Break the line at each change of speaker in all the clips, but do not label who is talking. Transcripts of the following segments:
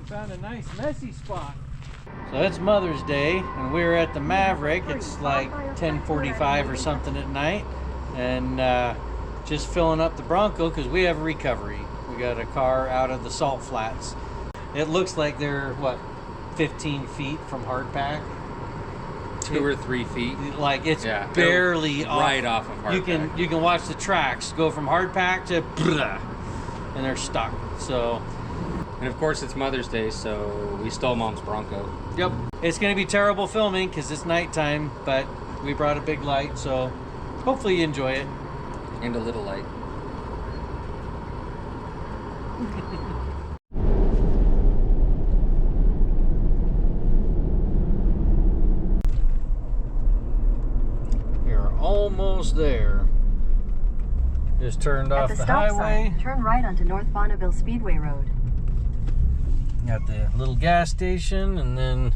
Found a nice messy spot. So it's Mother's Day, and we're at the Maverick. It's like 10:45 or something at night, and just filling up the Bronco because we have a recovery. We got a car out of the salt flats. It looks like they're what, 15 feet from hardpack.
2 or 3 feet.
Like it's barely
right off of hardpack.
You can watch the tracks go from hardpack to and they're stuck. So.
And of course it's Mother's Day, so we stole Mom's Bronco.
Yep. It's going to be terrible filming because it's nighttime, but we brought a big light, so hopefully you enjoy it.
And a little light.
You're almost there. Just turned off the highway.
Sign, turn right onto North Bonneville Speedway Road.
Got the little gas station, and then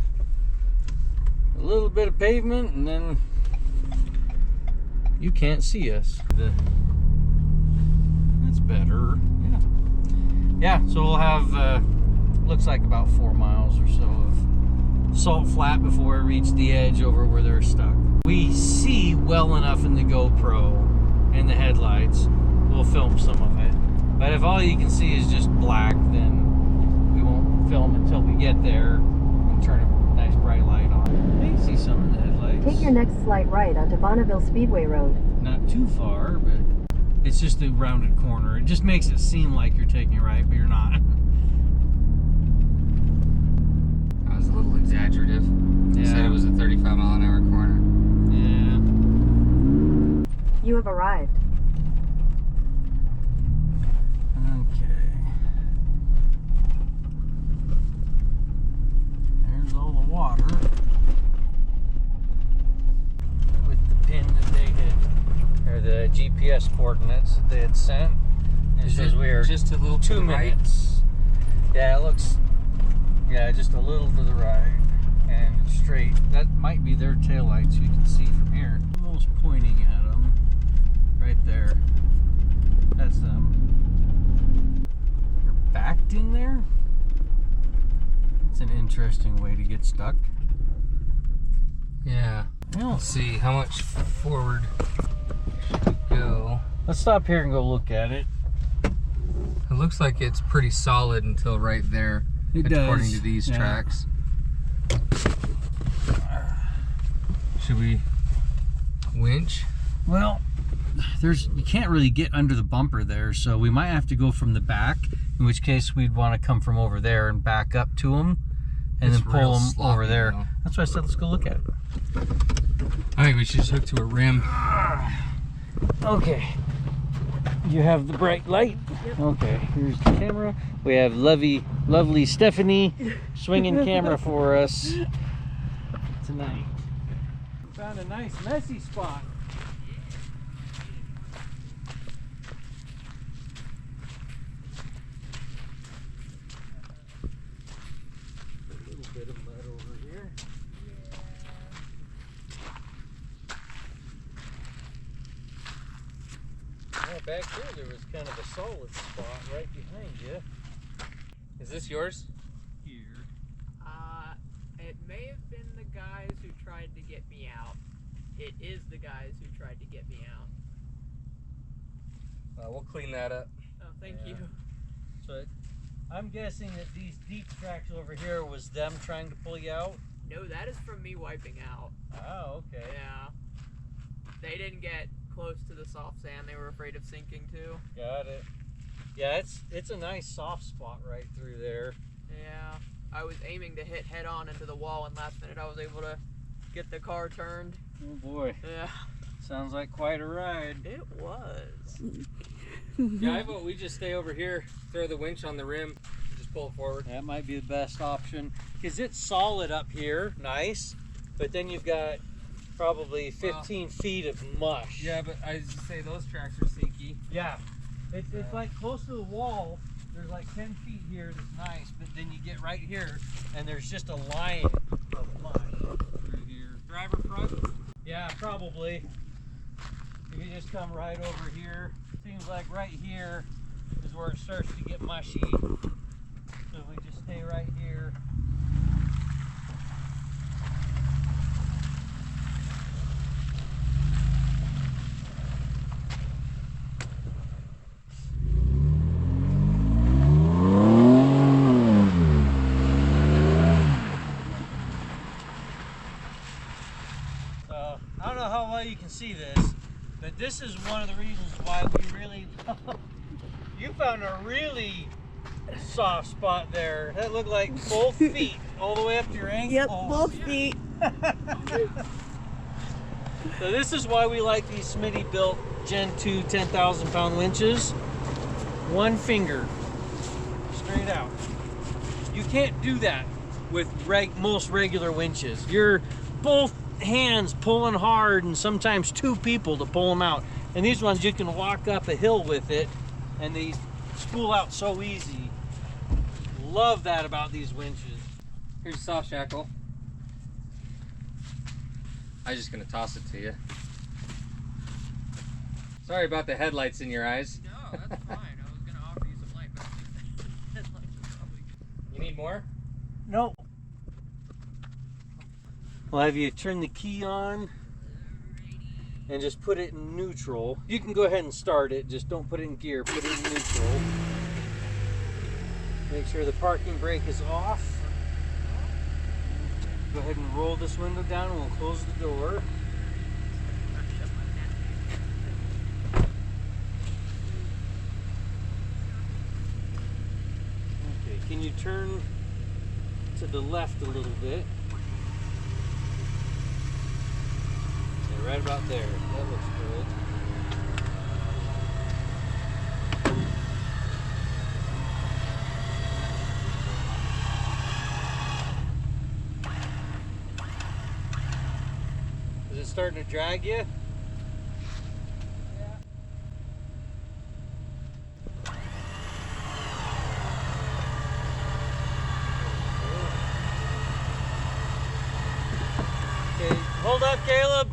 a little bit of pavement, and then you can't see us. That's better. Yeah, so we'll have looks like about 4 miles or so of salt flat before we reach the edge over where they're stuck. We see well enough in the GoPro and the headlights, we'll film some of it. But if all you can see is just black, then film until we get there and turn a nice bright light on. You can see some of the headlights.
Take your next slight right onto Bonneville Speedway Road.
Not too far, but it's just a rounded corner. It just makes it seem like you're taking it right, but you're not.
I was a little exaggerative.
Yeah.
You said it was a 35-mile-an-hour corner.
Yeah.
You have arrived.
Water with the pin that they had, or the GPS coordinates that they had sent. It says we are
just a little
2 minutes. Right. Yeah, it looks, just a little to the right and straight. That might be their taillights you can see from here. Almost pointing at them right there. That's them. They're backed in there. It's an interesting way to get stuck.
Yeah. Let's see how much forward should we go.
Let's stop here and go look at it.
It looks like it's pretty solid until right there.
It does.
According to these tracks. Should we winch?
Well, you can't really get under the bumper there, so we might have to go from the back, in which case we'd want to come from over there and back up to them and then pull them over there. Though. That's why I said let's go look at it.
I think we should just hook to a rim.
Okay. You have the bright light. Yep. Okay, here's the camera. We have lovely Stephanie swinging camera for us tonight. Found a nice messy spot. Bit of mud over here. Yeah, back here there was kind of a solid spot right behind you.
Is this yours?
Here.
It may have been the guys who tried to get me out. It is the guys who tried to get me out.
We'll clean that up.
Oh, thank you.
So I'm guessing that these deep tracks over here was them trying to pull you out?
No, that is from me wiping out.
Oh, okay.
Yeah. They didn't get close to the soft sand. They were afraid of sinking too.
Got it. Yeah, it's a nice soft spot right through there.
Yeah. I was aiming to hit head on into the wall, and last minute I was able to get the car turned.
Oh boy.
Yeah.
Sounds like quite a ride.
It was.
Yeah, I vote we just stay over here, throw the winch on the rim, and just pull it forward.
That might be the best option because it's solid up here, nice, but then you've got probably 15 feet of mush.
Yeah, but I say those tracks are sinky.
Yeah, it's like close to the wall. There's like 10 feet here that's nice, but then you get right here and there's just a line of mush through here.
Driver front?
Yeah, probably. If you just come right over here, seems like right here is where it starts to get mushy. So we just stay right here. This is one of the reasons why we really you found a really soft spot there. That looked like both feet all the way up to your ankles.
Yep, both feet.
So this is why we like these Smitty built Gen 2 10,000 pound winches. One finger, straight out. You can't do that with most regular winches. You're both hands pulling hard and sometimes two people to pull them out. And these ones you can walk up a hill with it and they spool out so easy. Love that about these winches.
Here's a soft shackle. I was just gonna toss it to you. Sorry about the headlights in your eyes.
No, that's fine. I was gonna offer you some light, but headlights are probably good.
You need more?
No. We'll have you turn the key on and just put it in neutral. You can go ahead and start it, just don't put it in gear, put it in neutral. Make sure the parking brake is off. Go ahead and roll this window down and we'll close the door. Okay, can you turn to the left a little bit? Yeah, right about there. That looks good. Is it starting to drag you? Okay, hold up, Caleb.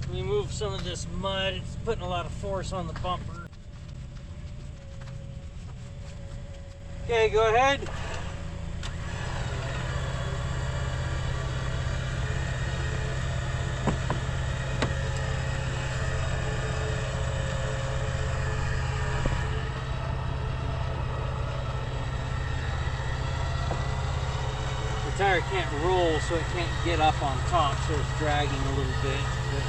Let me move some of this mud. It's putting a lot of force on the bumper. Okay, go ahead. The tire can't roll, so it can't get up on top, so it's dragging a little bit. But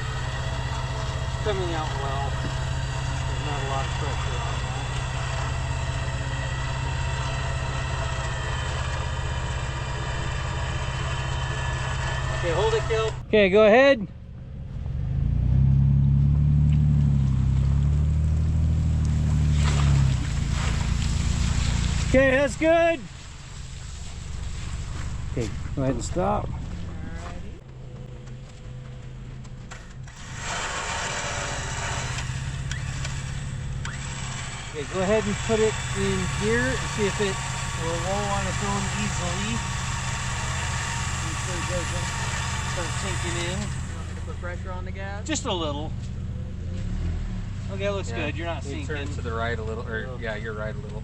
it's coming out well. There's not a lot of pressure on that. Okay, hold it, Caleb. Okay, go ahead. Okay, that's good. Okay, go ahead and stop. Okay, go ahead and put it in gear and see if it will roll on its own easily. Make sure it doesn't start sinking in.
You want me to put pressure on the gas?
Just a little. Okay, that looks
Yeah.
good. You're not
You
sinking.
turn to the right a little, or yeah, you're right a little.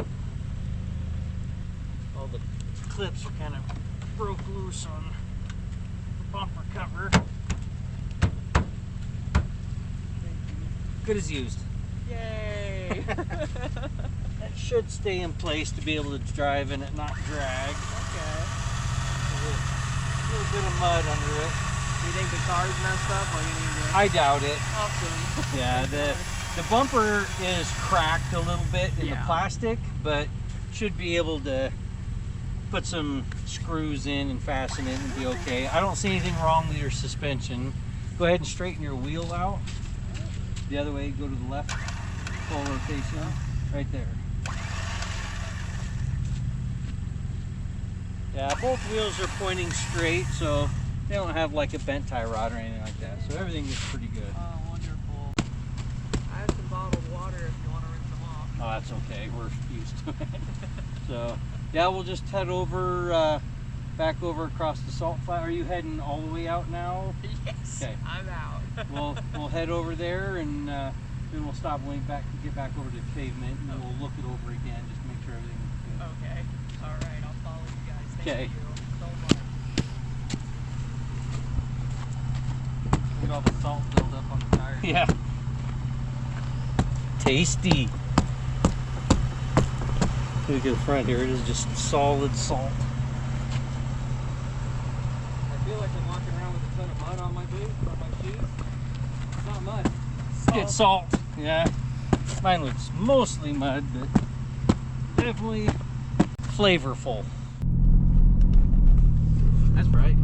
All the clips are kind of broke loose on the bumper cover. Good as used.
Yay!
That should stay in place to be able to drive and it not drag.
Okay.
A little bit of mud under it.
You think the car's messed up? Or you need to...
I doubt it.
Awesome.
Yeah, the bumper is cracked a little bit in the plastic, but should be able to put some screws in and fasten it and be okay. I don't see anything wrong with your suspension. Go ahead and straighten your wheel out. The other way, go to the left, full rotation, right there. Yeah, both wheels are pointing straight, so they don't have like a bent tie rod or anything like that. So everything is pretty good.
Oh, wonderful. I have some bottled water if you want to rinse them off.
Oh, that's okay. We're used to it. So, yeah, we'll just head over, back over across the salt flat. Are you heading all the way out now?
Yes,
Okay.
I'm out.
We'll head over there and then we'll stop and get back over to the pavement and then we'll look it over again just to make sure everything is good.
Okay. All right. I'll follow you guys. Thank
Okay.
you so much.
Look at all the salt build up on the tire.
Yeah. Tasty. Look at the front here. It is just solid salt.
I feel like I'm walking around with a ton of mud on my boots, on my shoes. not mud.
Get salt. Yeah. Mine was mostly mud, but definitely flavorful. That's right.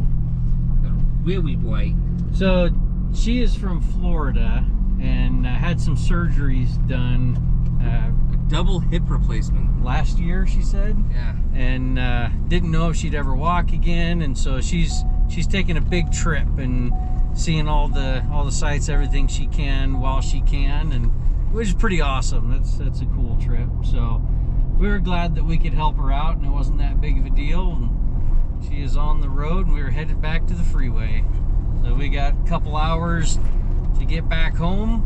Really white.
So she is from Florida and had some surgeries done
A double hip replacement.
last year, she said.
Yeah.
And didn't know if she'd ever walk again, and so she's taking a big trip and seeing all the sights, everything she can while she can, and which is pretty awesome. That's a cool trip. So we were glad that we could help her out, and it wasn't that big of a deal. And she is on the road, and we were headed back to the freeway. So we got a couple hours to get back home,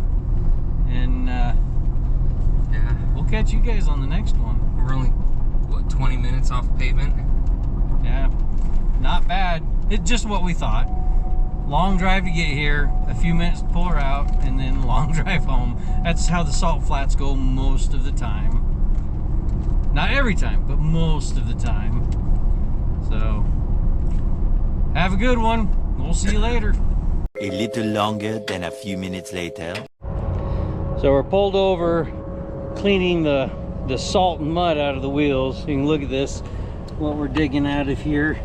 and
Yeah.
we'll catch you guys on the next one.
We're only, what, 20 minutes off pavement?
Yeah, not bad. It's just what we thought. Long drive to get here, a few minutes to pull her out, and then long drive home. That's how the salt flats go most of the time. Not every time, but most of the time. So, have a good one. We'll see you later.
A little longer than a few minutes later.
So we're pulled over, cleaning the salt and mud out of the wheels. You can look at this, what we're digging out of here.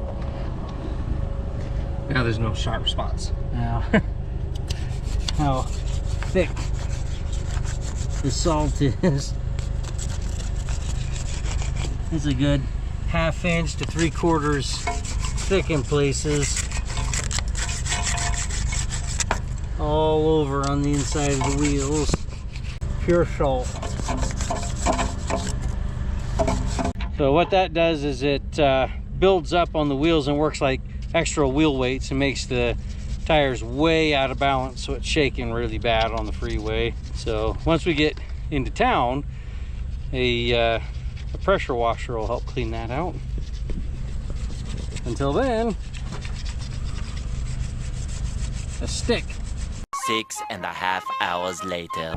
Now there's no sharp spots.
Now, how thick the salt is. It's a good 1/2 inch to 3/4 thick in places. All over on the inside of the wheels. Pure salt. So what that does is it builds up on the wheels and works like extra wheel weights and makes the tires way out of balance, so it's shaking really bad on the freeway. So once we get into town, a pressure washer will help clean that out. Until then, a stick.
6.5 hours later.